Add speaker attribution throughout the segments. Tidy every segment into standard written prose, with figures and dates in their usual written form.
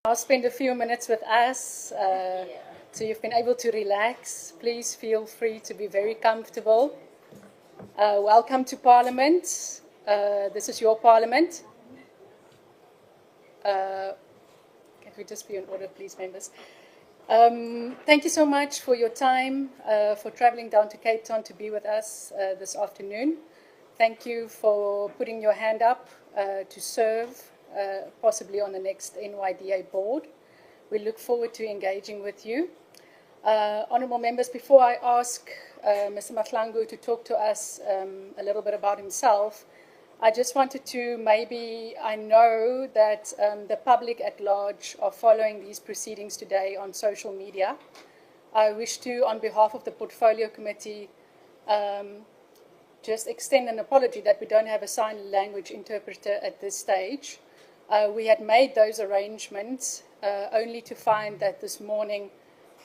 Speaker 1: I'll spend a few minutes with us, so you've been able to relax. Please feel free to be very comfortable. Welcome to Parliament. This is your Parliament. Can we just be in order, please, members? Thank you so much for your time, for traveling down to Cape Town to be with us this afternoon. Thank you for putting your hand up to serve, possibly on the next NYDA board. We look forward to engaging with you. Honourable members, before I ask Mr. Mahlangu to talk to us a little bit about himself, I just wanted to I know that the public at large are following these proceedings today on social media. I wish to, on behalf of the Portfolio Committee, just extend an apology that we don't have a sign language interpreter at this stage. We had made those arrangements only to find that this morning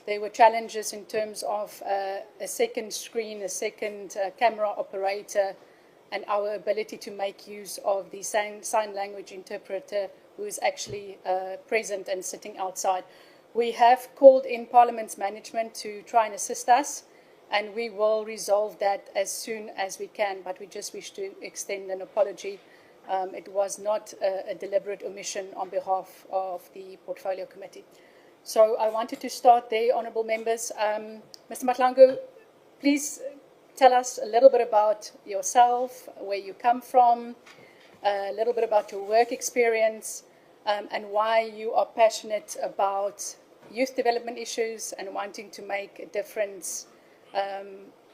Speaker 1: there were challenges in terms of a second screen, a second camera operator, and our ability to make use of the sign language interpreter who is actually present and sitting outside. We have called in Parliament's management to try and assist us, and we will resolve that as soon as we can, but we just wish to extend an apology. It was not a deliberate omission on behalf of the Portfolio Committee. So I wanted to start there, honourable members. Mr. Mahlangu, please tell us a little bit about yourself, where you come from, a little bit about your work experience, and why you are passionate about youth development issues and wanting to make a difference,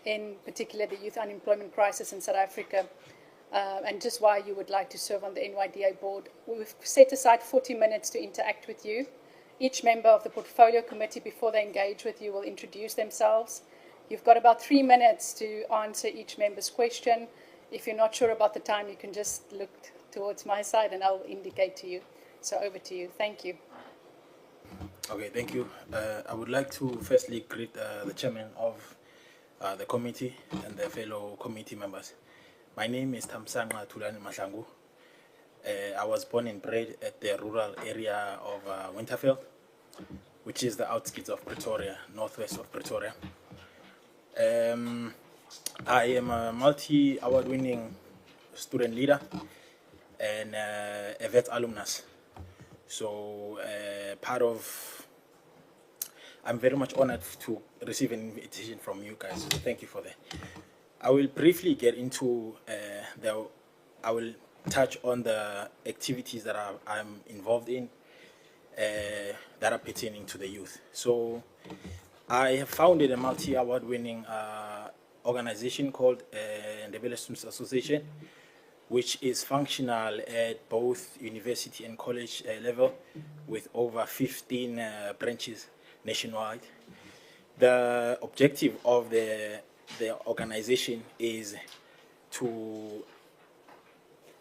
Speaker 1: in particular the youth unemployment crisis in South Africa, and just why you would like to serve on the NYDA board. We've set aside 40 minutes to interact with you. Each member of the Portfolio Committee, before they engage with you, will introduce themselves. You've got about 3 minutes to answer each member's question. If you're not sure about the time, you can just look towards my side and I'll indicate to you. So over to you. Thank you.
Speaker 2: Okay, thank you. I would like to firstly greet the chairman of the committee and the fellow committee members. My name is Thamsanqa Thulani Mahlangu. I was born and bred at the rural area of Winterveld, which is the outskirts of Pretoria, northwest of Pretoria. I am a multi-award-winning student leader and a vet alumnus. So I'm very much honored to receive an invitation from you guys. So thank you for that. I will briefly get into I will touch on the activities that I'm involved in that are pertaining to the youth. So I have founded a multi-award-winning organization called Ndebele Students Association, which is functional at both university and college level with over 15 branches nationwide. The objective of the organization is to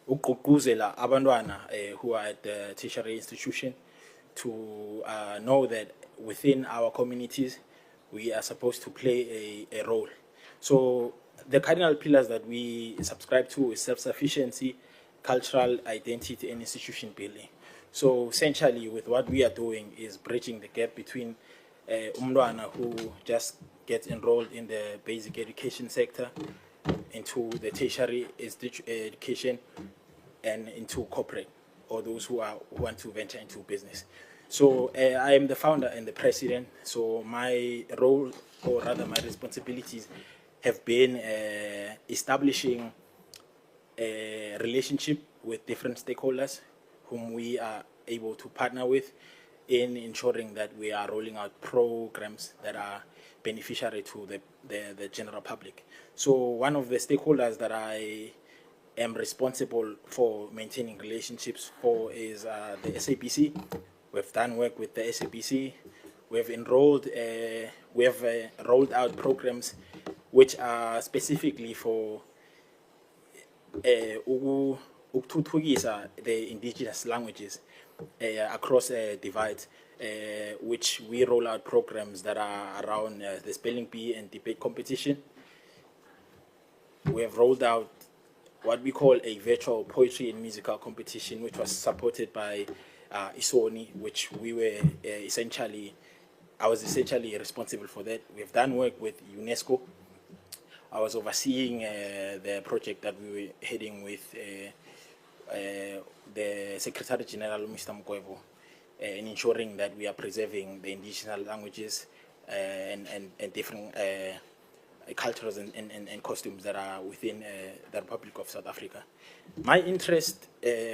Speaker 2: ukugqugquzela abantwana who are at the tertiary institution to know that within our communities we are supposed to play a role. So the cardinal pillars that we subscribe to is self-sufficiency, cultural identity, and institution building. So essentially with what we are doing is bridging the gap between umntwana who just gets enrolled in the basic education sector into the tertiary education and into corporate, or those who want to venture into business. So I am the founder and the president. So my role, or rather my responsibilities, have been establishing a relationship with different stakeholders whom we are able to partner with in ensuring that we are rolling out programs that are beneficiary to the general public. So one of the stakeholders that I am responsible for maintaining relationships for is the SABC. We've done work with the SABC. We've enrolled, we have rolled out programs which are specifically for ukuthuthukisa the indigenous languages across divides, which we roll out programs that are around the spelling bee and debate competition. We have rolled out what we call a virtual poetry and musical competition, which was supported by ISONI, which we were I was essentially responsible for that. We've done work with UNESCO. I was overseeing the project that we were heading with the Secretary General, Mr. Mkwebo, in ensuring that we are preserving the indigenous languages and different cultures and costumes that are within the Republic of South Africa. My interest,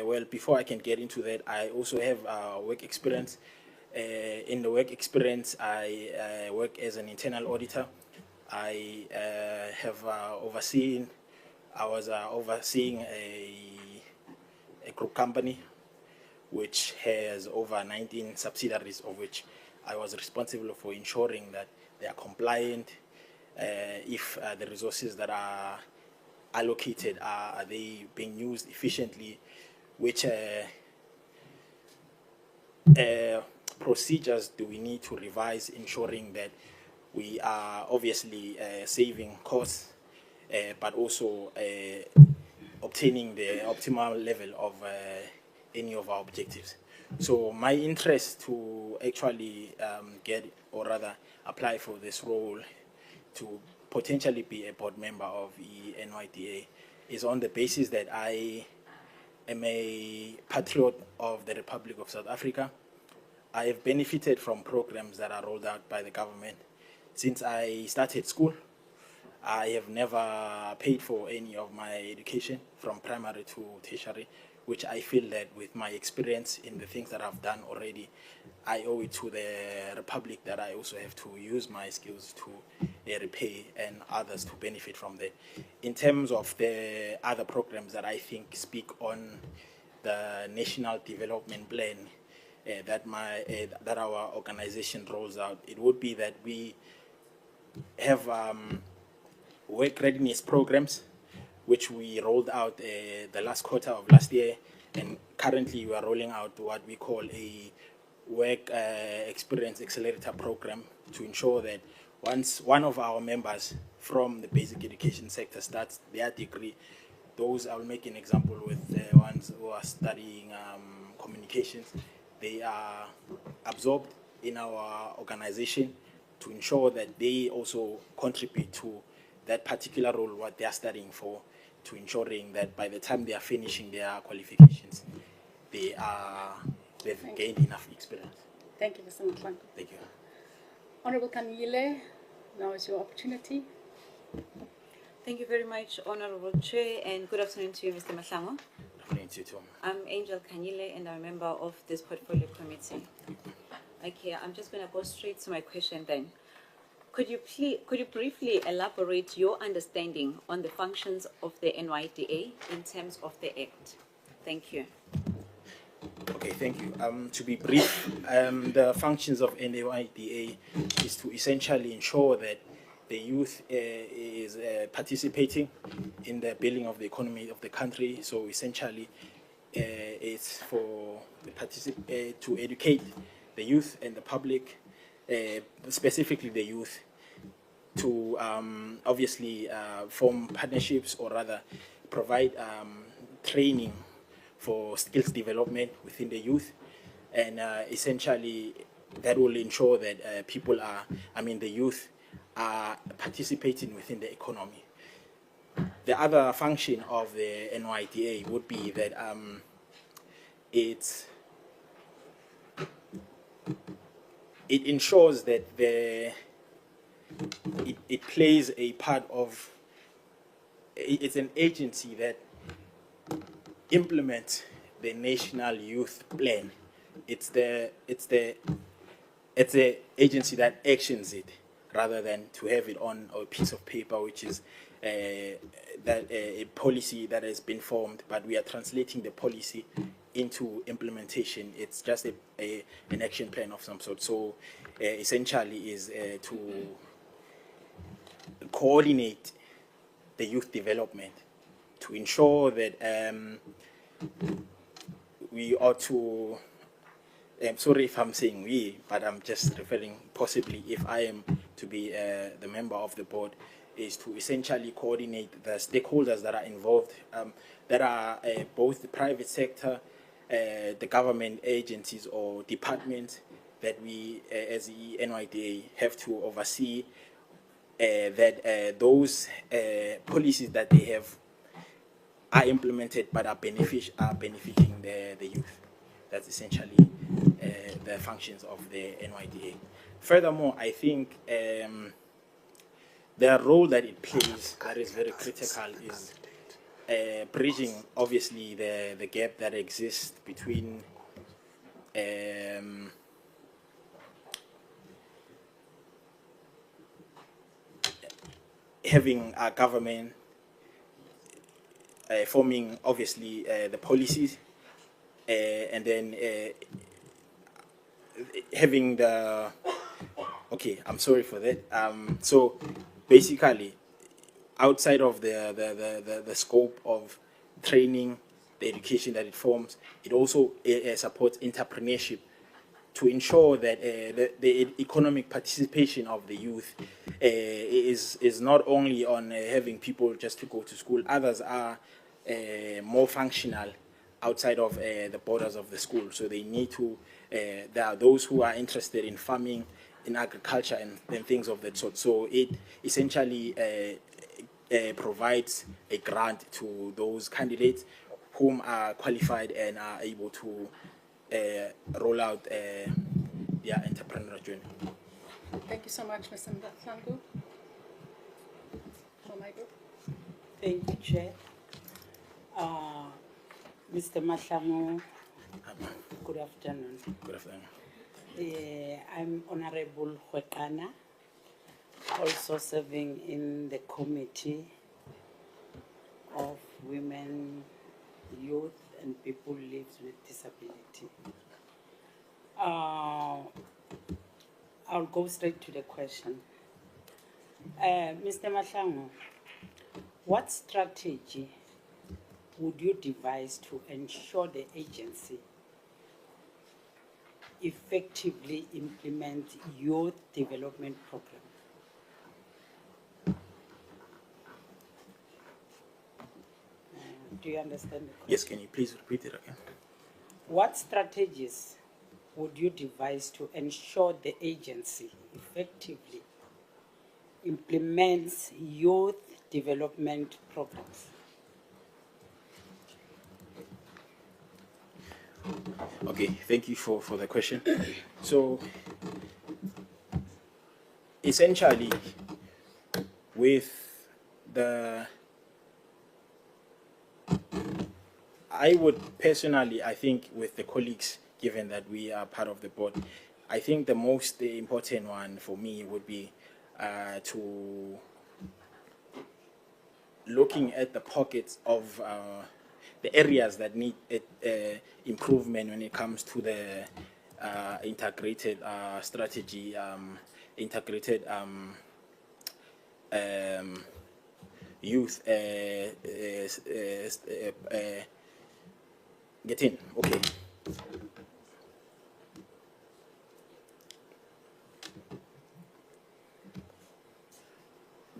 Speaker 2: well, before I can get into that, I also have work experience. In the work experience, I work as an internal auditor. I was overseeing a group company which has over 19 subsidiaries, of which I was responsible for ensuring that they are compliant. If the resources that are allocated are they being used efficiently, which procedures do we need to revise, ensuring that we are obviously saving costs, but also obtaining the optimal level of any of our objectives. So my interest to actually get, or rather apply for this role to potentially be a board member of the NYDA is on the basis that I am a patriot of the Republic of South Africa. I have benefited from programs that are rolled out by the government. Since I started school, I have never paid for any of my education from primary to tertiary, which I feel that with my experience in the things that I've done already, I owe it to the Republic that I also have to use my skills to repay and others to benefit from that. In terms of the other programs that I think speak on the National Development Plan that our organization rolls out, it would be that we have work readiness programs, which we rolled out the last quarter of last year, and currently we are rolling out what we call a work experience accelerator program to ensure that once one of our members from the basic education sector starts their degree, those, I'll make an example with the ones who are studying communications, they are absorbed in our organization to ensure that they also contribute to that particular role, what they are studying for, to ensuring that by the time they are finishing their qualifications, they've gained enough experience.
Speaker 1: Thank you, Mr. Mahlangu.
Speaker 2: Thank you.
Speaker 1: Honorable Kanile, now is your opportunity.
Speaker 3: Thank you very much, Honorable Chair, and good afternoon to you, Mr. Mahlangu.
Speaker 2: Good afternoon to you too.
Speaker 3: I'm Angel Kanyile, and I'm a member of this portfolio committee. Okay, I'm just going to go straight to my question then. Could you briefly elaborate your understanding on the functions of the NYDA in terms of the Act? Thank you.
Speaker 2: Okay, thank you. To be brief, the functions of NYDA is to essentially ensure that the youth is participating in the building of the economy of the country. So essentially, it's for the to educate the youth and the public, specifically the youth, to obviously form partnerships, or rather provide training for skills development within the youth, and essentially that will ensure that the youth are participating within the economy. The other function of the NYDA would be that it ensures that it plays a part of, it's an agency that implements the National Youth Plan. It's the agency that actions it, rather than to have it on a piece of paper, which is a policy that has been formed, but we are translating the policy into implementation. It's just an action plan of some sort. So essentially is to coordinate the youth development, to ensure that we ought to, I'm sorry if I'm saying we, but I'm just referring possibly if I am to be the member of the board, is to essentially coordinate the stakeholders that are involved, that are both the private sector, the government agencies or departments that we, as the NYDA, have to oversee that those policies that they have are implemented but are benefiting the youth. That's essentially the functions of the NYDA. Furthermore, I think the role that it plays that is very critical is bridging, obviously, the gap that exists between having a government forming, obviously, the policies, and then having the, okay, I'm sorry for that. So basically, outside of the scope of training, the education that it forms, it also supports entrepreneurship to ensure that the economic participation of the youth is not only on having people just to go to school. Others are more functional outside of the borders of the school. So they need to, there are those who are interested in farming, in agriculture, and things of that sort. So it essentially provides a grant to those candidates whom are qualified and are able to roll out their entrepreneurial journey.
Speaker 1: Thank you so much, Mr. Mahlangu. For my group.
Speaker 4: Thank you, Chair. Mr. Mahlangu, good afternoon.
Speaker 2: Good afternoon.
Speaker 4: I'm Honorable Hwekana, also serving in the Committee of Women, Youth and People Living with Disability. I'll go straight to the question. Mr. Mahlangu, what strategy would you devise to ensure the agency effectively implement youth development program? Do you understand the question?
Speaker 2: Yes, can you please repeat it again?
Speaker 4: What strategies would you devise to ensure the agency effectively implements youth development programs?
Speaker 2: Okay, thank you for the question. So, essentially, with the, I would personally, I think with the colleagues, given that we are part of the board, I think the most important one for me would be to looking at the pockets of the areas that need improvement when it comes to the integrated strategy, integrated youth get in. Okay.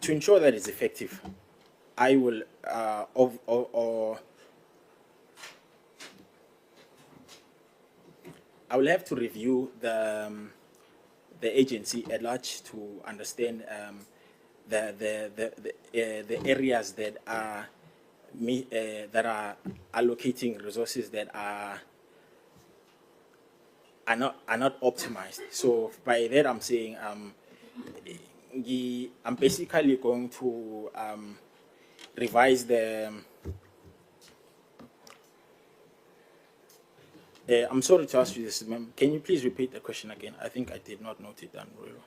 Speaker 2: To ensure that it's effective, I will I will have to review the agency at large to understand the areas that are allocating resources that are not optimized. So by that I'm saying I'm basically going to revise the. I'm sorry to ask you this, ma'am. Can you please repeat the question again? I think I did not note it down very well.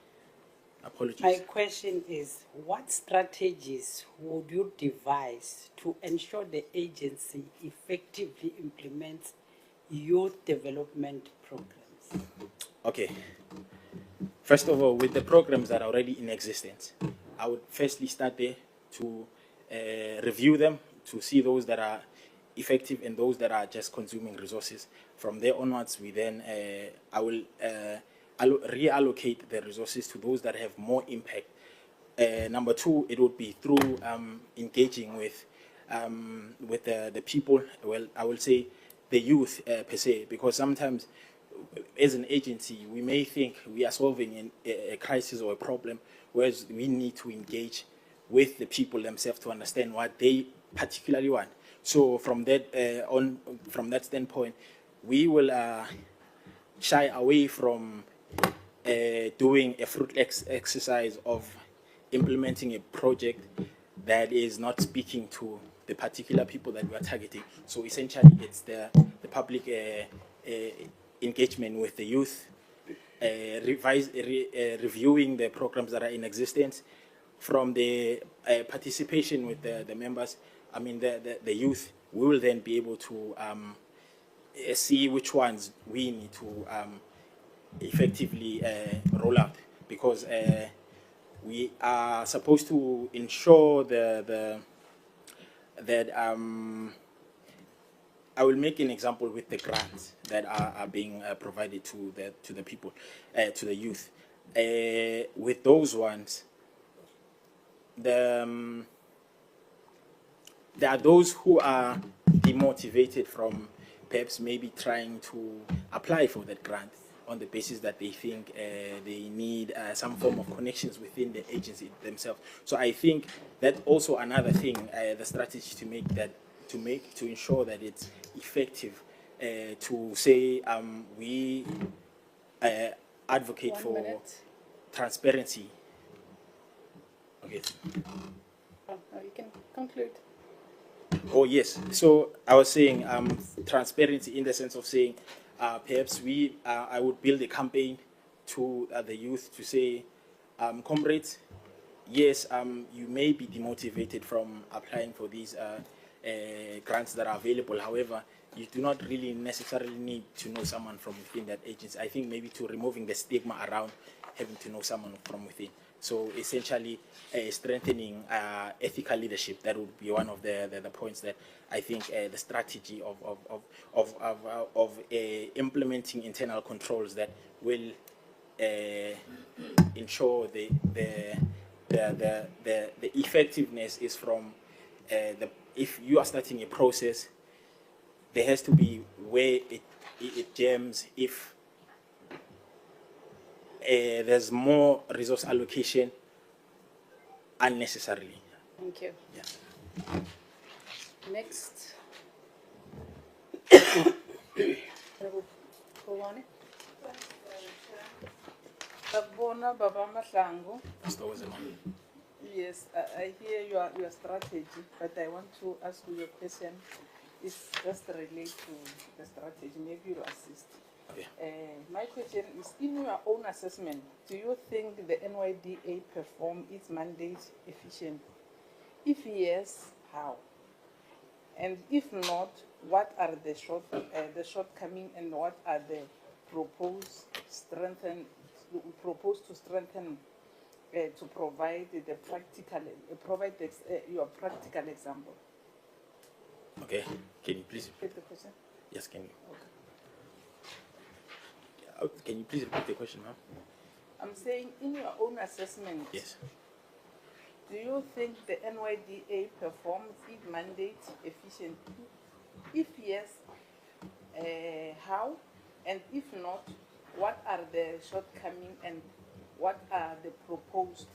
Speaker 2: Apologies.
Speaker 4: My question is, what strategies would you devise to ensure the agency effectively implements youth development programs?
Speaker 2: Okay. First of all, with the programs that are already in existence, I would firstly start there to review them, to see those that are effective and those that are just consuming resources. From there onwards, we then I will reallocate the resources to those that have more impact. Number two, it would be through engaging with the people. Well, I will say the youth per se, because sometimes as an agency, we may think we are solving a crisis or a problem, whereas we need to engage with the people themselves to understand what they particularly want. So from that from that standpoint, we will shy away from doing a fruitless exercise of implementing a project that is not speaking to the particular people that we are targeting. So essentially, it's the public engagement with the youth, reviewing the programs that are in existence, from the participation with the members, I mean the youth. We will then be able to see which ones we need to effectively roll out, because we are supposed to ensure that I will make an example with the grants that are being provided to the people, to the youth. With those ones, there are those who are demotivated from perhaps maybe trying to apply for that grant on the basis that they think they need some form of connections within the agency themselves. So I think that's also another thing, the strategy to ensure that it's effective, to say we advocate
Speaker 1: 1
Speaker 2: for
Speaker 1: minute.
Speaker 2: transparency. Okay.
Speaker 1: Oh, no, you can conclude.
Speaker 2: Oh yes. So I was saying transparency in the sense of saying perhaps I would build a campaign to the youth to say, comrades, yes, you may be demotivated from applying for these grants that are available. However, you do not really necessarily need to know someone from within that agency. I think maybe to removing the stigma around having to know someone from within. So essentially, strengthening ethical leadership. That would be one of the points that I think the strategy of implementing internal controls that will ensure the effectiveness is from if you are starting a process, there has to be where it jams if there's more resource allocation unnecessarily.
Speaker 1: Thank you.
Speaker 2: Yeah.
Speaker 1: Next.
Speaker 5: Bona Baba Mahlangu.
Speaker 2: Pastor Wazema.
Speaker 5: Yes, I hear your strategy, but I want to ask you a question. It's just related to the strategy. Maybe you'll assist.
Speaker 2: Okay.
Speaker 5: My question is, in your own assessment, do you think the NYDA perform its mandate efficiently? If yes, how? And if not, what are the shortcomings and what are the proposed to strengthen to provide the practical your practical example?
Speaker 2: Okay. Can you please?
Speaker 5: Repeat the question.
Speaker 2: Yes. Can you?
Speaker 5: Okay.
Speaker 2: Can you please repeat the question, ma'am?
Speaker 5: I'm saying, in your own assessment,
Speaker 2: Yes.
Speaker 5: do you think the NYDA performs its mandate efficiently? If yes, how? And if not, what are the shortcomings and what are the proposed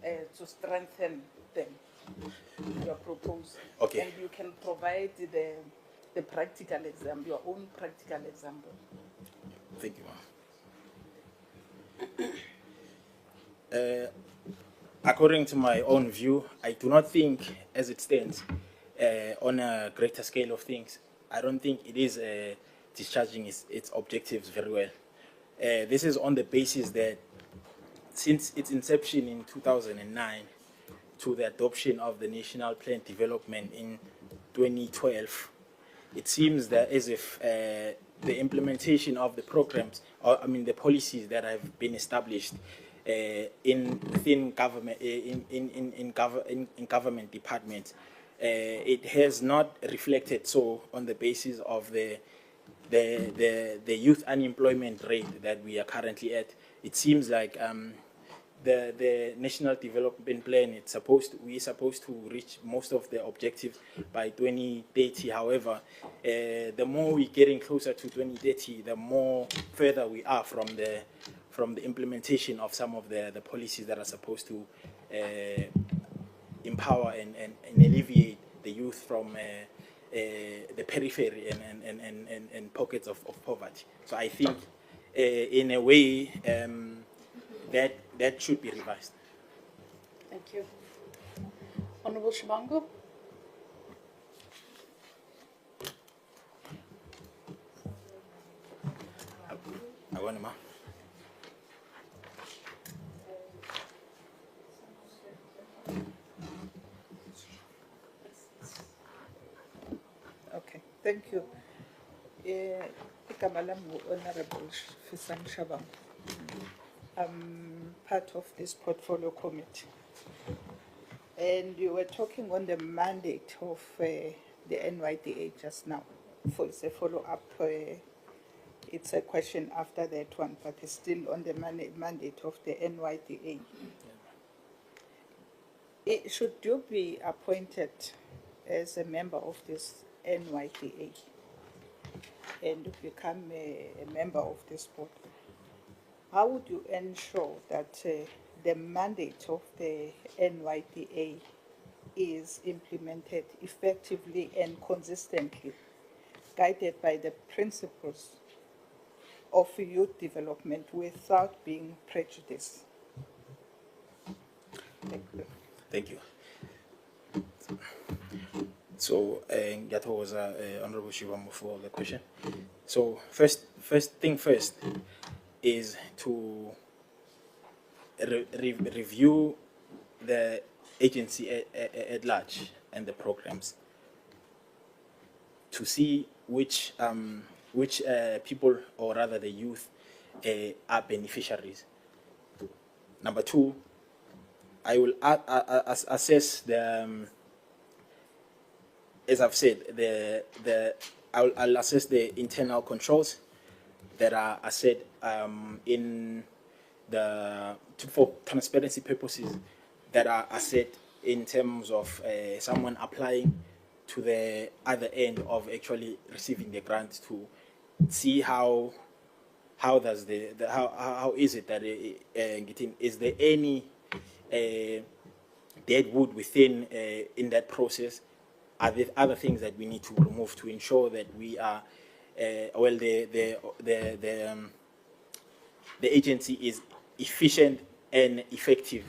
Speaker 5: to strengthen them? Your proposal.
Speaker 2: Okay.
Speaker 5: And you can provide the practical example, your own practical example.
Speaker 2: Thank you, ma'am. According to my own view, I do not think, as it stands, on a greater scale of things, I don't think it is discharging its objectives very well. This is on the basis that since its inception in 2009 to the adoption of the National Plan Development in 2012, it seems that as if the implementation of the programs, or I mean the policies that have been established within government, in government departments, it has not reflected so on the basis of the youth unemployment rate that we are currently at. It seems like the national development plan, we're supposed to reach most of the objectives by 2030. However, the more we're getting closer to 2030, the more further we are from the implementation of some of the policies that are supposed to empower and alleviate the youth from the periphery and pockets of poverty. So I think, in a way, that should be revised.
Speaker 1: Thank you. Honourable Mahlangu.
Speaker 2: I want to.
Speaker 5: Okay, thank you. Igama lami ngu-Honourable Fisang Shabang. I'm part of this portfolio committee. And you were talking on the mandate of the NYDA just now. It's a follow-up. It's a question after that one, but it's still on the mandate of the NYDA. Should you be appointed as a member of this NYDA and become a member of this board, how would you ensure that the mandate of the NYDA is implemented effectively and consistently, guided by the principles of youth development without being prejudiced? Thank you.
Speaker 2: Thank you. So, ngiyathokoza Honourable Shivamo for the question. So, first thing first is to review the agency at large and the programs to see which people, or rather the youth, are beneficiaries. Number two, I will assess the, as I've said, I'll assess the internal controls that are set in for transparency purposes, that are set in terms of someone applying to the other end of actually receiving the grant, to see how does how is it that is there any dead wood within in that process? Are there other things that we need to remove to ensure that we are the agency is efficient and effective,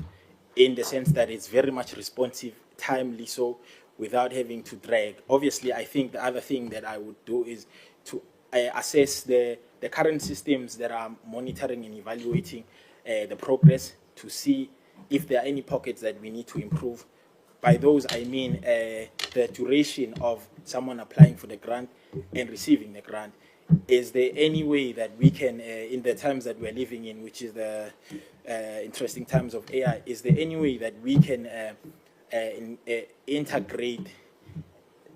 Speaker 2: in the sense that it's very much responsive, timely, so without having to drag. Obviously, I think the other thing that I would do is to assess the current systems that are monitoring and evaluating the progress, to see if there are any pockets that we need to improve. By those, I mean the duration of someone applying for the grant and receiving the grant. Is there any way that we can, in the times that we're living in, which is the interesting times of AI, is there any way that we can integrate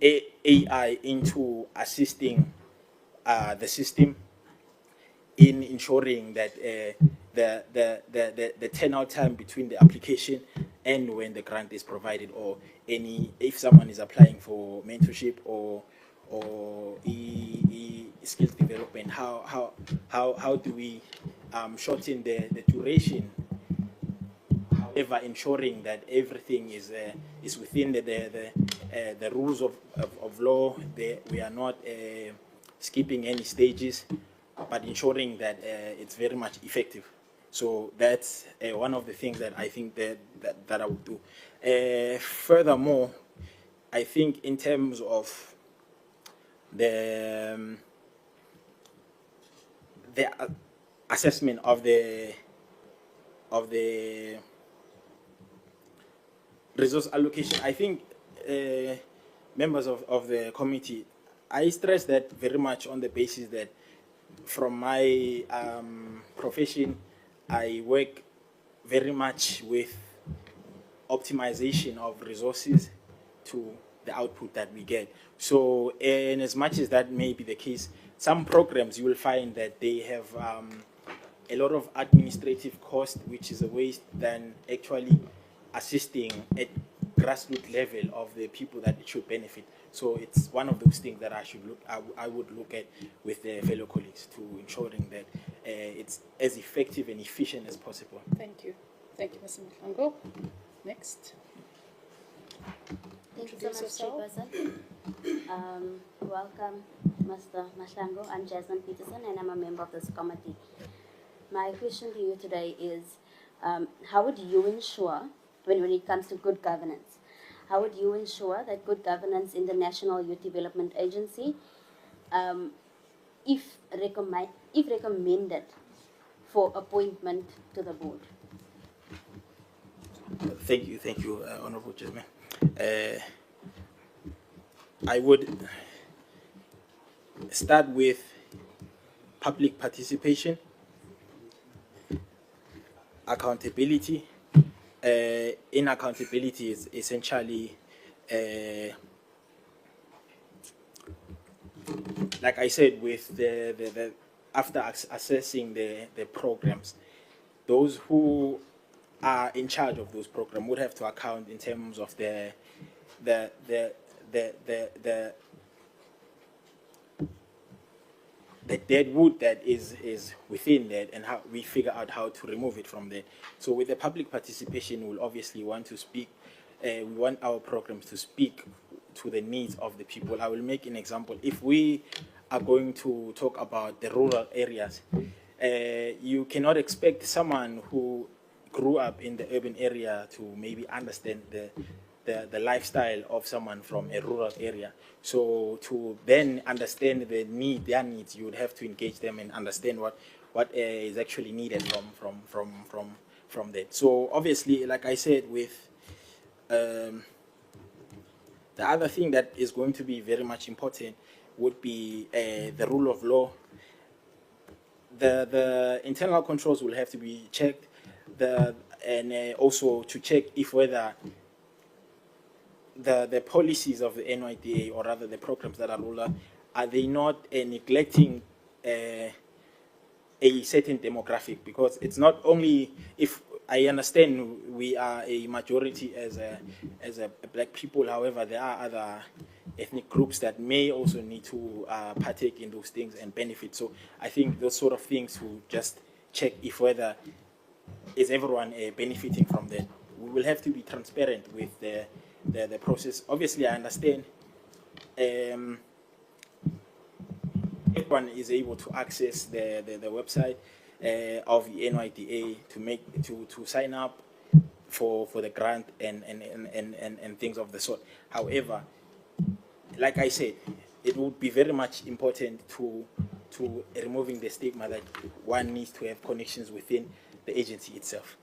Speaker 2: AI into assisting the system in ensuring that the turnout time between the application and when the grant is provided, or if someone is applying for mentorship or skills development, how do we shorten the duration, however ensuring that everything is within the rules of law, we are not skipping any stages, but ensuring that it's very much effective. So that's one of the things that I think that I would do. Furthermore, I think in terms of the assessment of the resource allocation, I think members of the committee, I stress that very much on the basis that from my profession, I work very much with optimization of resources to the output that we get. So, and as much as that may be the case, some programs you will find that they have a lot of administrative cost, which is a waste, than actually assisting at grassroots level of the people that it should benefit. So it's one of those things that I would look at with the fellow colleagues to ensuring that it's as effective and efficient as possible.
Speaker 1: Thank you. Thank you, Mr. Mahlangu. Next.
Speaker 6: Thank you so much, Chairperson. Welcome, Mr. Mahlangu. I'm Jasmine Peterson, and I'm a member of this committee. My question to you today is, how would you ensure, when it comes to good governance, how would you ensure that good governance in the National Youth Development Agency, if recommended for appointment to the board?
Speaker 2: Thank you, Honorable Jasmine. I would start with public participation, accountability. In accountability is essentially, like I said, with the after assessing the programs, those who are in charge of those programs would have to account in terms of the dead wood that is within that, and how we figure out how to remove it from there. So with the public participation, we'll obviously want to speak, we want our programs to speak to the needs of the people. I will make an example. If we are going to talk about the rural areas, you cannot expect someone who grew up in the urban area to maybe understand the lifestyle of someone from a rural area. So to then understand their needs, you would have to engage them and understand what is actually needed from that. So obviously, like I said, with the other thing that is going to be very much important would be the rule of law. The internal controls will have to be checked, and also to check if whether the policies of the NYDA, or rather the programs that are rolled, are they not neglecting a certain demographic? Because it's not only, if I understand we are a majority as a black people, however, there are other ethnic groups that may also need to partake in those things and benefit. So I think those sort of things will just check if whether is everyone benefiting from that. We will have to be transparent with the process. Obviously, I understand everyone is able to access the website of the NYDA to sign up for the grant and things of the sort. However, like I said, it would be very much important to removing the stigma that one needs to have connections within the agency itself.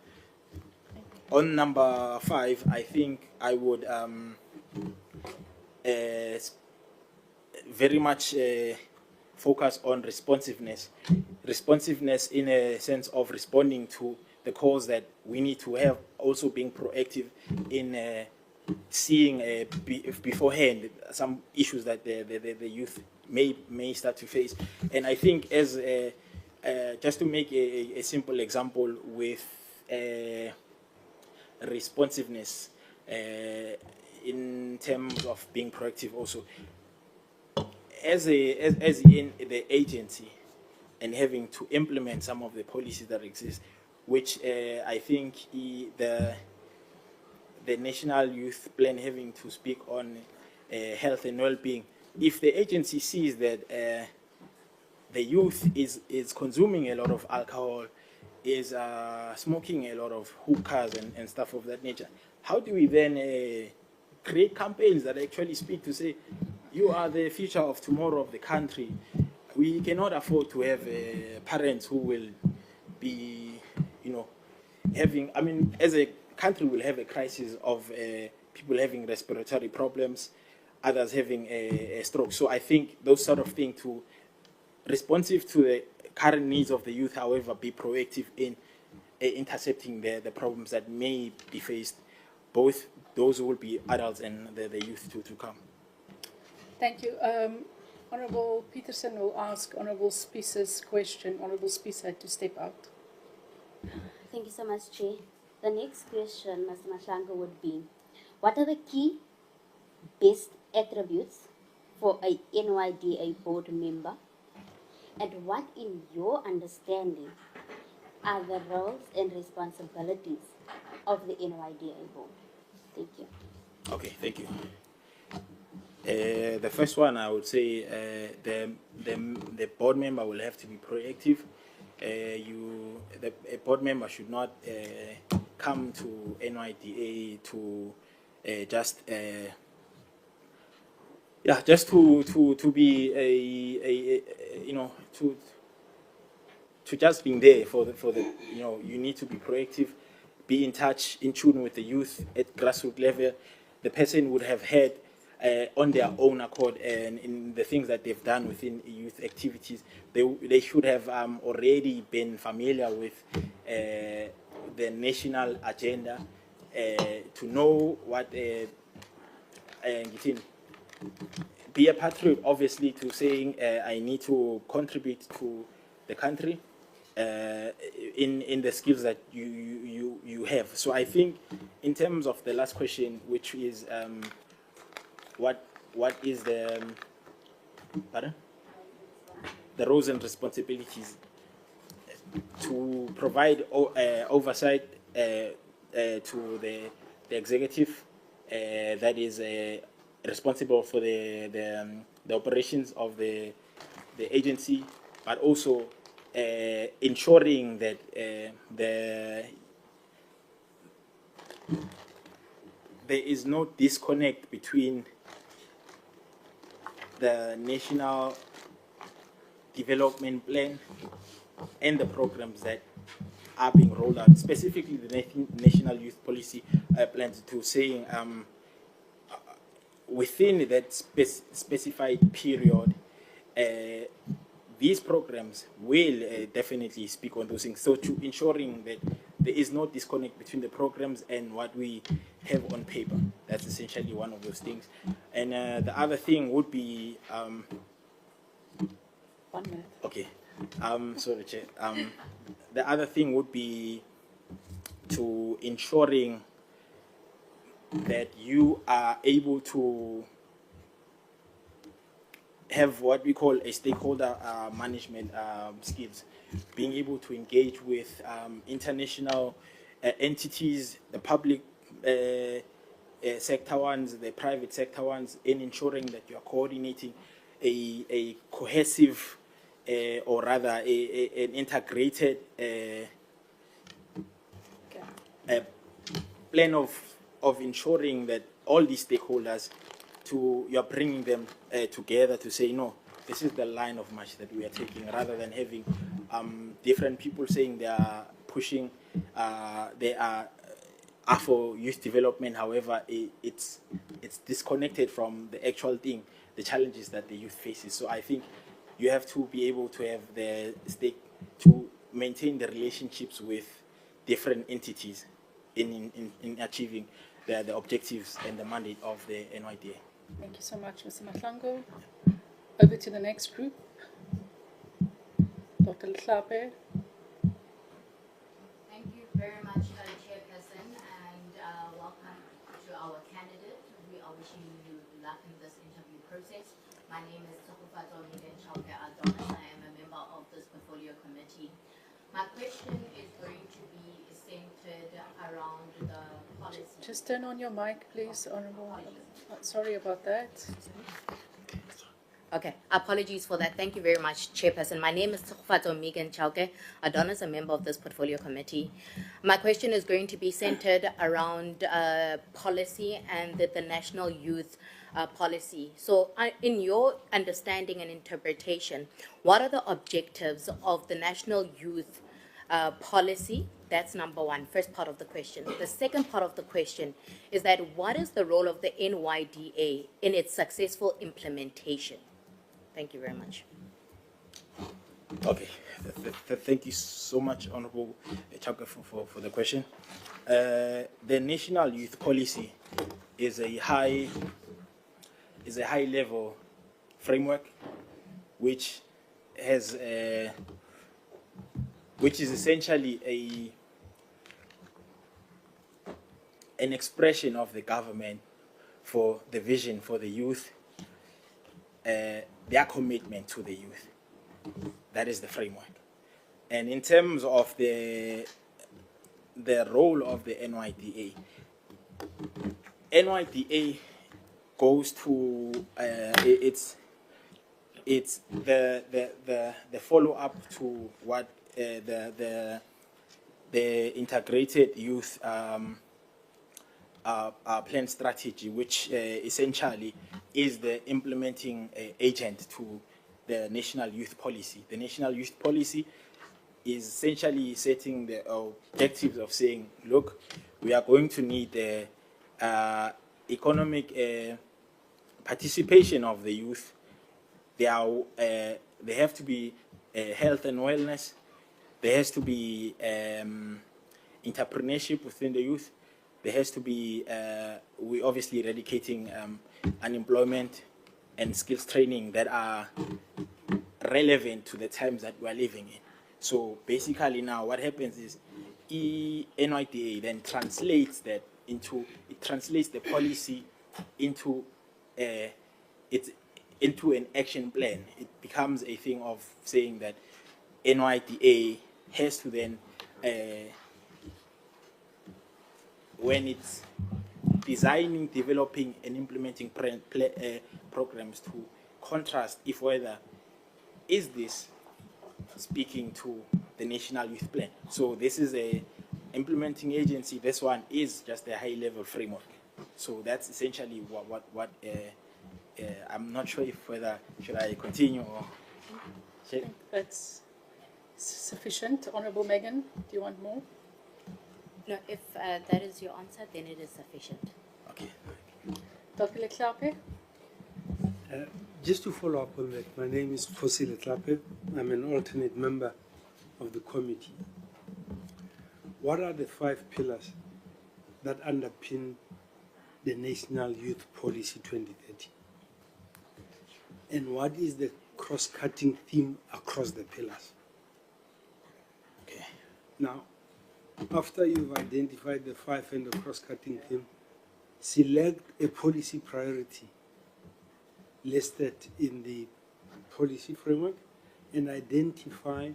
Speaker 2: On number 5, I think I would very much focus on responsiveness. Responsiveness in a sense of responding to the calls that we need to have, also being proactive in seeing beforehand some issues that the youth may start to face. And I think, as just to make a simple example with responsiveness in terms of being proactive also, as in the agency and having to implement some of the policies that exist, which I think the National Youth Plan having to speak on health and well-being. If the agency sees that the youth is consuming a lot of alcohol, is smoking a lot of hookahs and stuff of that nature, how do we then create campaigns that actually speak to say, you are the future of tomorrow of the country? We cannot afford to have parents who will be, having, as a country will have a crisis of people having respiratory problems, others having a stroke. So I think those sort of things, to responsive to the current needs of the youth, however, be proactive in intercepting the problems that may be faced, both those who will be adults and the youth to come.
Speaker 1: Thank you. Honourable Peterson will ask Honourable Spicer's question. Honourable Spicer had to step out.
Speaker 6: Thank you so much, Chair. The next question, Mr. Mahlangu, would be, what are the key best attributes for a NYDA board member? And what, in your understanding, are the roles and responsibilities of the NYDA board? Thank you.
Speaker 2: Okay, thank you. The first one, I would say the board member will have to be proactive. A board member should not come to NYDA to just to be to just being there for the you need to be proactive, be in touch, in tune with the youth at grassroots level. The person would have had on their own accord and in the things that they've done within youth activities, they should have already been familiar with the national agenda to know what be a patriot, obviously, to saying I need to contribute to the country in the skills that you have. So I think in terms of the last question, which is what is the roles and responsibilities to provide oversight to the executive that is responsible for the operations of the agency, but also ensuring that there is no disconnect between the national development plan and the programs that are being rolled out, specifically the national youth policy plans, to saying within that specified period, these programs will definitely speak on those things. So to ensuring that there is no disconnect between the programs and what we have on paper. That's essentially one of those things. And the other thing would be
Speaker 1: 1 minute.
Speaker 2: okay. Sorry, Chair. The other thing would be to ensuring that you are able to have what we call a stakeholder management skills, being able to engage with international entities, the public sector ones, the private sector ones, in ensuring that you are coordinating a cohesive or rather an integrated plan of ensuring that all these stakeholders, you're bringing them together to say, no, this is the line of march that we are taking, rather than having different people saying they are pushing, they are for youth development. However, it's disconnected from the actual thing, the challenges that the youth faces. So I think you have to be able to have the stake to maintain the relationships with different entities in achieving the objectives and the mandate of the NYDA.
Speaker 1: Thank you so much, Mr. Mahlangu. Over to the next group. Dr. Hlape.
Speaker 7: Thank you very much, Chairperson, and welcome to our candidate. We are wishing you luck in this interview process. My name is Tsokufato Milenchauke Adonis. I am a member of this portfolio committee. My question is going to be centered around the policy.
Speaker 1: Just turn on your mic, please, Honourable. Sorry about that.
Speaker 7: Okay, apologies for that. Thank you very much, Chairperson. My name is Tsokufato Milenchauke Adonis, a member of this portfolio committee. My question is going to be centered around policy and the national youth policy. So in your understanding and interpretation, what are the objectives of the national youth policy? That's number one, first part of the question. The second part of the question is that what is the role of the NYDA in its successful implementation? Thank you very much.
Speaker 2: Okay, thank you so much, Honourable Chauke, for the question. The national youth policy is a high level framework which has which is essentially an expression of the government for the vision for the youth, their commitment to the youth. That is the framework. And in terms of the role of the NYDA, NYDA goes to it's the follow up to what the integrated youth plan strategy, which essentially is the implementing agent to the national youth policy. The national youth policy is essentially setting the objectives of saying, look, we are going to need economic participation of the youth. They have to be health and wellness. There has to be entrepreneurship within the youth. There has to be, we obviously eradicating unemployment and skills training that are relevant to the times that we are living in. So basically now what happens is NYDA then translates that into, it translates the policy into into an action plan. It becomes a thing of saying that NYDA has to then, when it's designing, developing, and implementing programs to contrast if whether is this speaking to the National Youth Plan. So this is a implementing agency. This one is just a high-level framework. So that's essentially what I'm not sure if whether should I continue or
Speaker 1: I think that's sufficient. Honourable Megan, do you want more?
Speaker 7: No, if that is your answer, then it is sufficient.
Speaker 2: okay.
Speaker 1: Dr. Leklape?
Speaker 8: Just to follow up on that, my name is Fosi Leklape. I'm an alternate member of the committee. What are the 5 pillars that underpin the National Youth Policy 2030? And what is the cross-cutting theme across the pillars?
Speaker 2: Okay.
Speaker 8: Now, after you've identified the 5 and the cross-cutting theme, select a policy priority listed in the policy framework and identify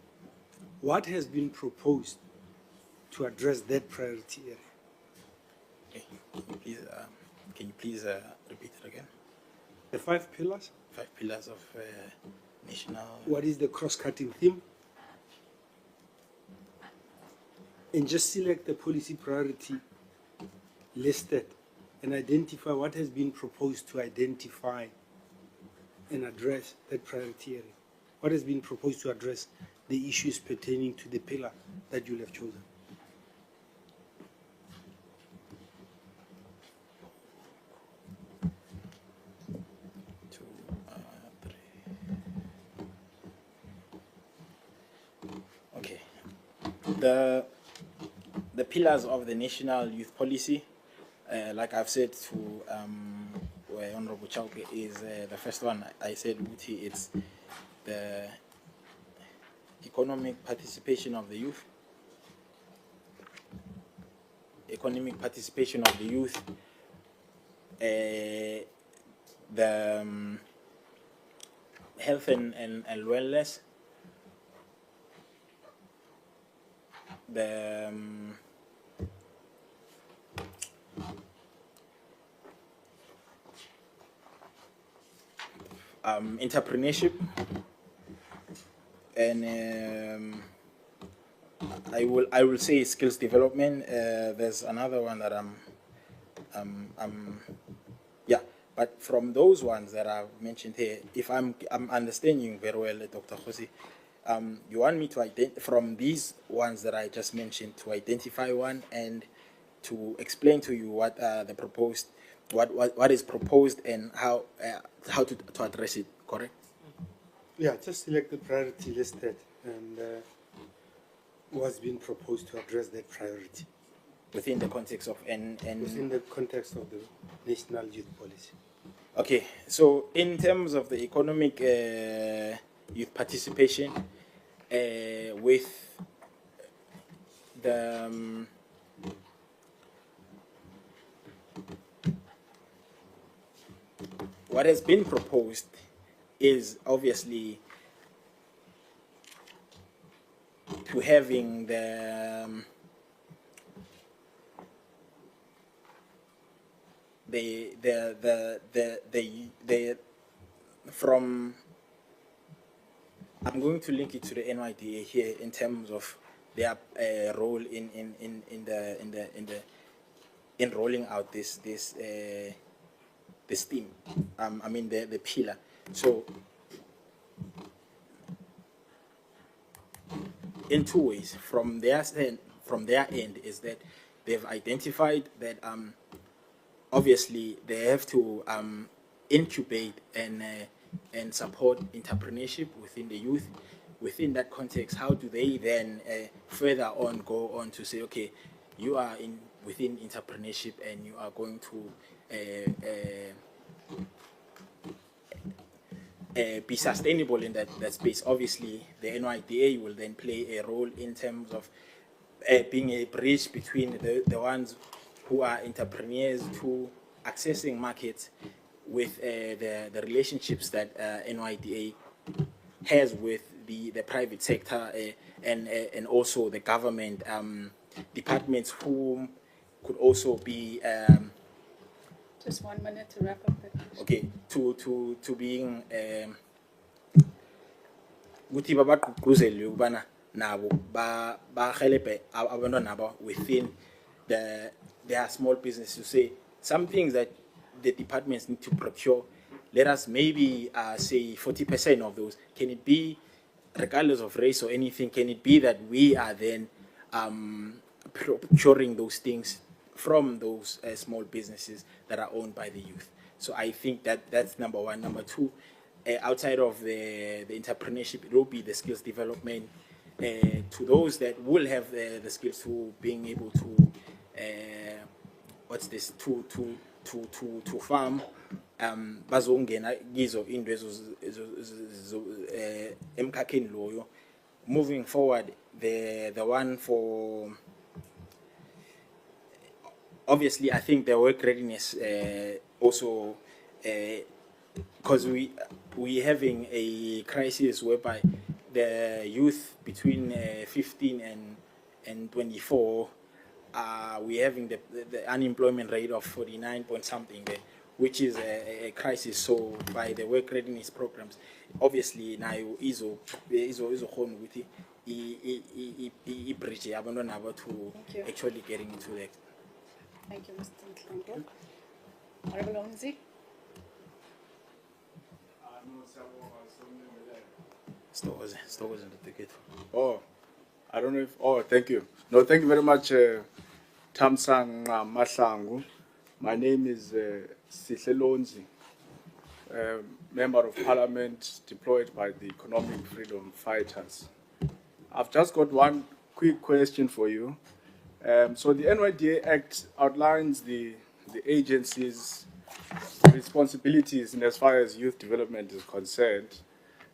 Speaker 8: what has been proposed to address that priority area.
Speaker 2: Okay. Can you please repeat it again?
Speaker 8: The 5 pillars.
Speaker 2: 5 pillars of national.
Speaker 8: What is the cross-cutting theme? And just select the policy priority listed and identify what has been proposed to identify and address that priority area. What has been proposed to address the issues pertaining to the pillar that you have chosen.
Speaker 2: 2, 3. Okay. The pillars of the National Youth Policy, like I've said to Honorable Chauke, is the first one. I said it's the economic participation of the youth. Economic participation of the youth. The health and wellness. The entrepreneurship, and I will say skills development. There's another one that yeah, but from those ones that I've mentioned here, if I'm understanding very well, Dr. Jose, you want me to from these ones that I just mentioned to identify one and to explain to you what the proposed, what is proposed and how to address it, correct?
Speaker 8: Yeah, just select the priority listed and what's been proposed to address that priority.
Speaker 2: Within the context of
Speaker 8: within the context of the National Youth Policy.
Speaker 2: Okay, so in terms of the economic youth participation with the what has been proposed is obviously to having the from I'm going to link it to the NYDA here in terms of their role in rolling out this theme. I mean the pillar. So in two ways, from their end is that they've identified that obviously they have to incubate and support entrepreneurship within the youth. Within that context, how do they then further on go on to say, okay, you are within entrepreneurship and you are going to be sustainable in that space. Obviously, the NYDA will then play a role in terms of being a bridge between the ones who are entrepreneurs to accessing markets with the relationships that NYDA has with the private sector and also the government departments who could also be
Speaker 1: Just 1 minute to wrap up the question.
Speaker 2: okay to being ukuthi babagqugquzele ukubana nabo bahelpe abantwana nabo within their small business to say some things that the departments need to procure. Let us maybe say 40% of those. Can it be, regardless of race or anything, can it be that we are then procuring those things from those small businesses that are owned by the youth? So I think that's number one. Number two, outside of the entrepreneurship, it will be the skills development to those that will have the skills to being able to to farm. Bazongena kizo into emkhakheni loyo. Moving forward, the one for obviously I think the work readiness also because we having a crisis whereby the youth between 15 and 24 we're having the unemployment rate of 49 point something there, which is a crisis. So by the work readiness programs, obviously now izo khona ukuthi I bridge abantwana abo to actually getting into that.
Speaker 1: Thank you, Mr. Mahlangu. Honorable Onzi.
Speaker 2: Stokoze in the ticket.
Speaker 9: Oh, I don't know if. Oh, thank you. No, thank you very much, Thamsanqa Mahlangu. My name is Sihle Lonzi, Member of Parliament deployed by the Economic Freedom Fighters. I've just got one quick question for you. So the NYDA Act outlines the agency's responsibilities in as far as youth development is concerned.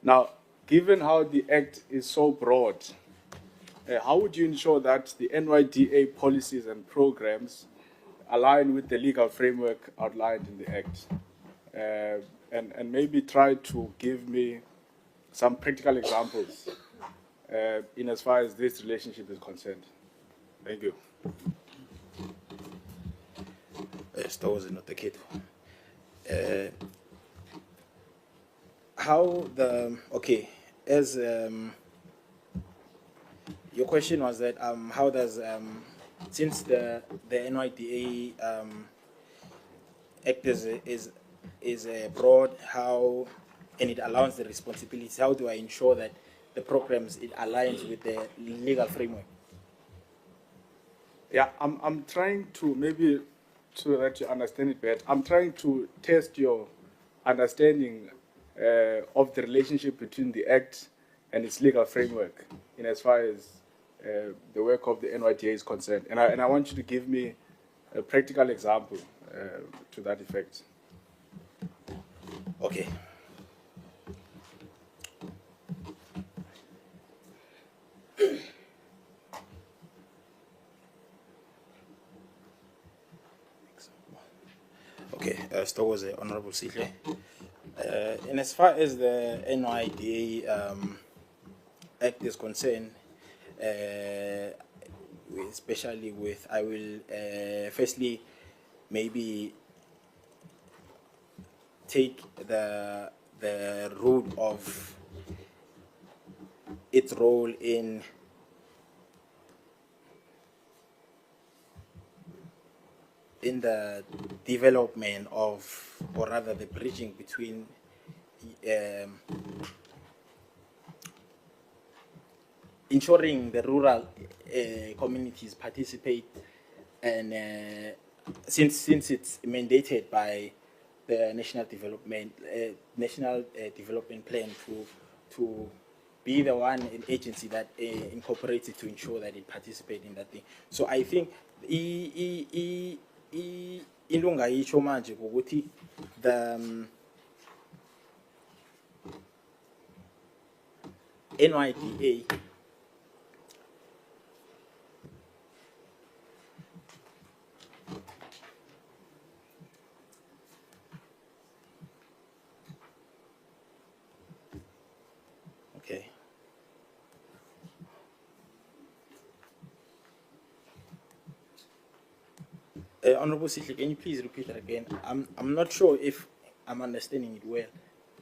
Speaker 9: Now, given how the Act is so broad, how would you ensure that the NYDA policies and programs align with the legal framework outlined in the Act? And maybe try to give me some practical examples in as far as this relationship is concerned. Thank you.
Speaker 2: Stokoze not the kid. How the okay as your question was that how does since the NYDA Act is broad, how and it allows the responsibilities, how do I ensure that the programs it aligns with the legal framework?
Speaker 9: Yeah, I'm trying to maybe so that you understand it better. I'm trying to test your understanding of the relationship between the Act and its legal framework in as far as the work of the NYDA is concerned. And I want you to give me a practical example to that effect.
Speaker 2: Okay. Stokoze, Honorable Sihle. And as far as the NYDA Act is concerned, especially with, I will firstly maybe take the route of its role in the development of, or rather the bridging between ensuring the rural communities participate, and since it's mandated by the national development plan to be the one agency that incorporates it to ensure that it participates in that thing. So I think ilunga yisho manje ukuthi the NYDA okay. Honorable Sihle, can you please repeat that again? I'm not sure if I'm understanding it well.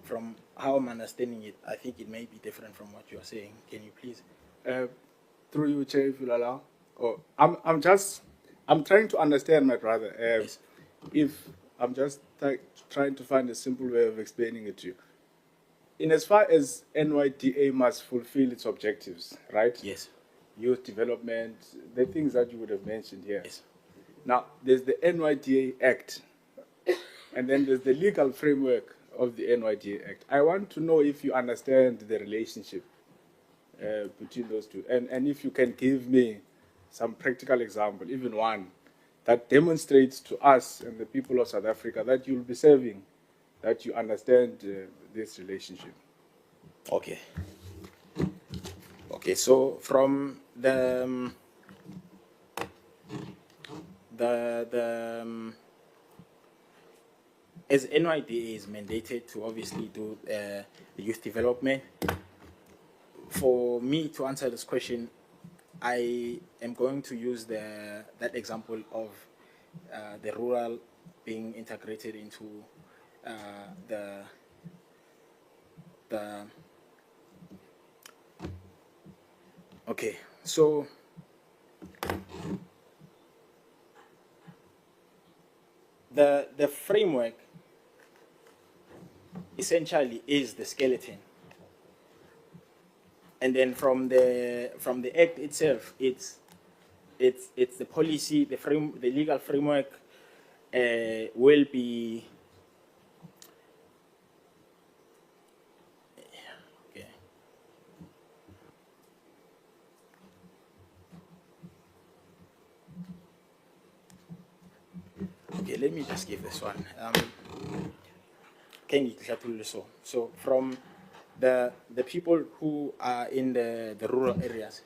Speaker 2: From how I'm understanding it, I think it may be different from what you are saying. Can you please?
Speaker 9: Through you, Chair, if you'll allow. Oh, I'm trying to understand, my brother.
Speaker 2: Yes.
Speaker 9: If I'm just trying to find a simple way of explaining it to you. In as far as NYDA must fulfill its objectives, right?
Speaker 2: Yes.
Speaker 9: Youth development, the things that you would have mentioned here.
Speaker 2: Yes.
Speaker 9: Now, there's the NYDA Act, and then there's the legal framework of the NYDA Act. I want to know if you understand the relationship between those two, and if you can give me some practical example, even one, that demonstrates to us and the people of South Africa that you'll be serving, that you understand this relationship.
Speaker 2: Okay. Okay, so from the as NYDA is mandated to obviously do the youth development, for me to answer this question, I am going to use that example of the rural being integrated into the okay, so the framework essentially is the skeleton, and then from the act itself, it's the policy, the legal framework will be okay. Okay, let me just give this one. So from the people who are in the rural areas.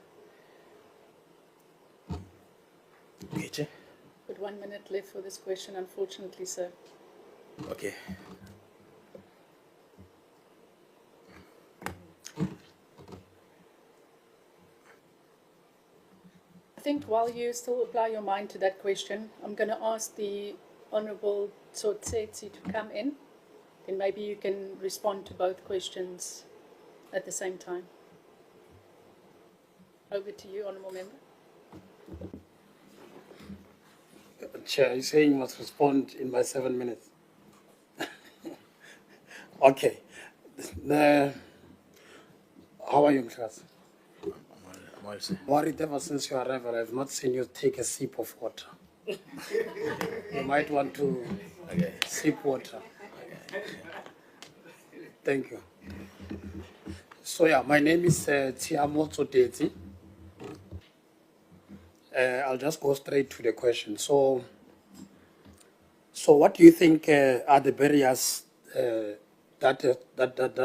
Speaker 2: Okay, Che?
Speaker 1: But 1 minute left for this question, unfortunately, sir.
Speaker 2: Okay.
Speaker 1: I think while you still apply your mind to that question, I'm going to ask the Honourable Tsotsetsi to come in. Then maybe you can respond to both questions at the same time. Over to you, Honourable Member.
Speaker 10: Chair, you're saying you must respond in my 7 minutes. Okay. How are you, Mkhaz?
Speaker 2: I'm well, sir.
Speaker 10: Worried ever since your arrival, I've not seen you take a sip of water. You might want to sip water. Thank you. So yeah, my name is Tiamo Tsotsetsi. I'll just go straight to the question. So what do you think are the barriers that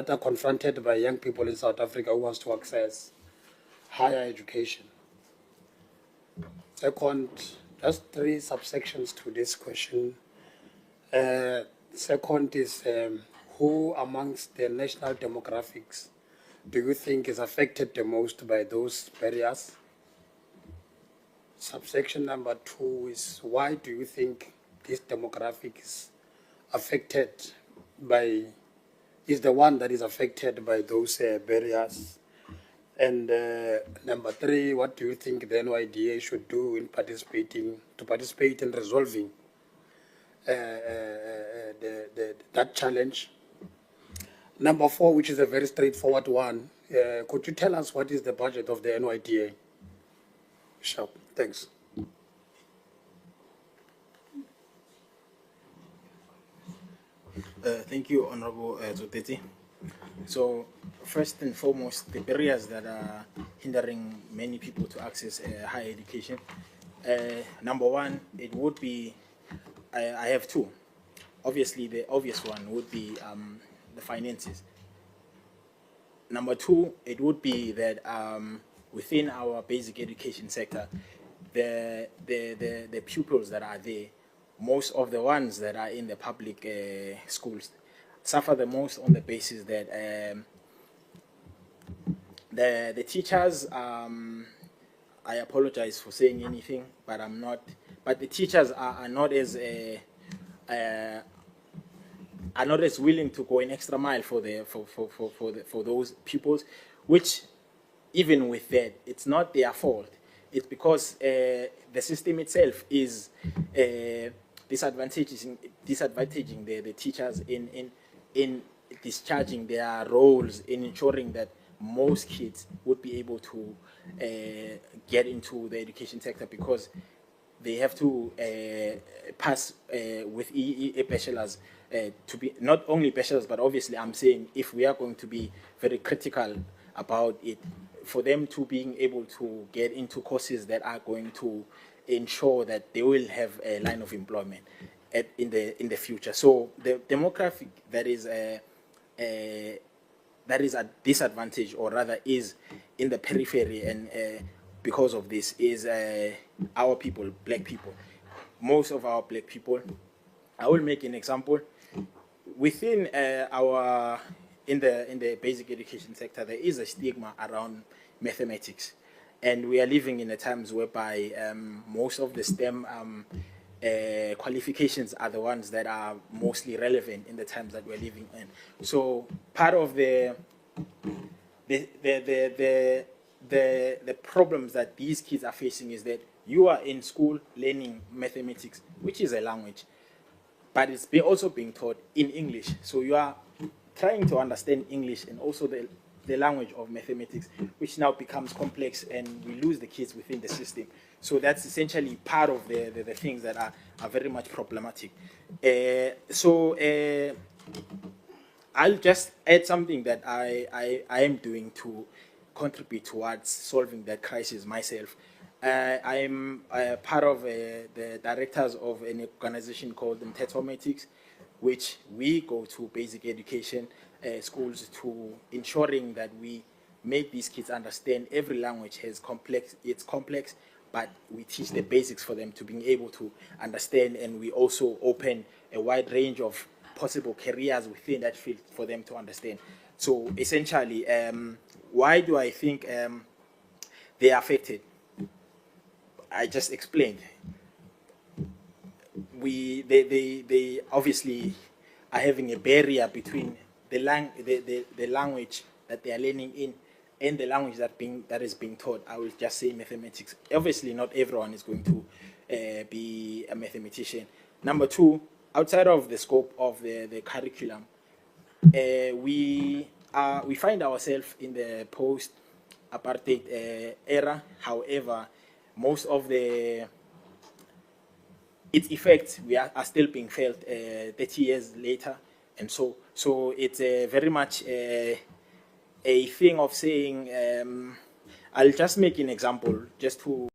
Speaker 10: are confronted by young people in South Africa who wants to access higher education? Second, just 3 subsections to this question. Second is who amongst the national demographics do you think is affected the most by those barriers? Subsection number 2 is why do you think this demographic is affected by, is the one that is affected by those barriers? And number 3, what do you think the NYDA should do in participate in resolving that challenge? Number 4, which is a very straightforward one, could you tell us what is the budget of the NYDA? Sure, thanks.
Speaker 2: Thank you, Honorable Zoteti. So, first and foremost, the barriers that are hindering many people to access higher education. Number 1, it would be, I have 2. Obviously, the obvious one would be the finances. Number 2, it would be that within our basic education sector, the pupils that are there, most of the ones that are in the public schools, suffer the most on the basis that the teachers, I apologize for saying anything, but I'm not, but the teachers are not as willing to go an extra mile for those pupils, which even with that, it's not their fault. It's because the system itself is disadvantaging the teachers in discharging their roles, in ensuring that most kids would be able to get into the education sector, because they have to pass with a bachelor's to be not only bachelor's, but obviously I'm saying if we are going to be very critical about it, for them to being able to get into courses that are going to ensure that they will have a line of employment in the future. So the demographic that is a disadvantage, or rather is in the periphery, and because of this is our people, black people. Most of our black people, I will make an example. Within in the basic education sector, there is a stigma around mathematics, and we are living in the times whereby most of the STEM qualifications are the ones that are mostly relevant in the times that we're living in. So part of the problems that these kids are facing is that you are in school learning mathematics, which is a language, but it's also being taught in English. So you are trying to understand English and also the language of mathematics, which now becomes complex, and we lose the kids within the system. So that's essentially part of the things that are very much problematic. I'll just add something that I am doing to contribute towards solving that crisis myself. I'm part of the directors of an organization called Mthethomatics, which we go to basic education schools to ensuring that we make these kids understand every language has it's complex, but we teach the basics for them to being able to understand, and we also open a wide range of possible careers within that field for them to understand. So essentially, why do I think they are affected? I just explained. They obviously are having a barrier between the language that they are learning in and the language that is being taught. I will just say mathematics. Obviously, not everyone is going to be a mathematician. Number 2, outside of the scope of the curriculum, we find ourselves in the post-apartheid era. However, most of its effects are still being felt 30 years later, and so it's very much a thing of saying. I'll just make an example just to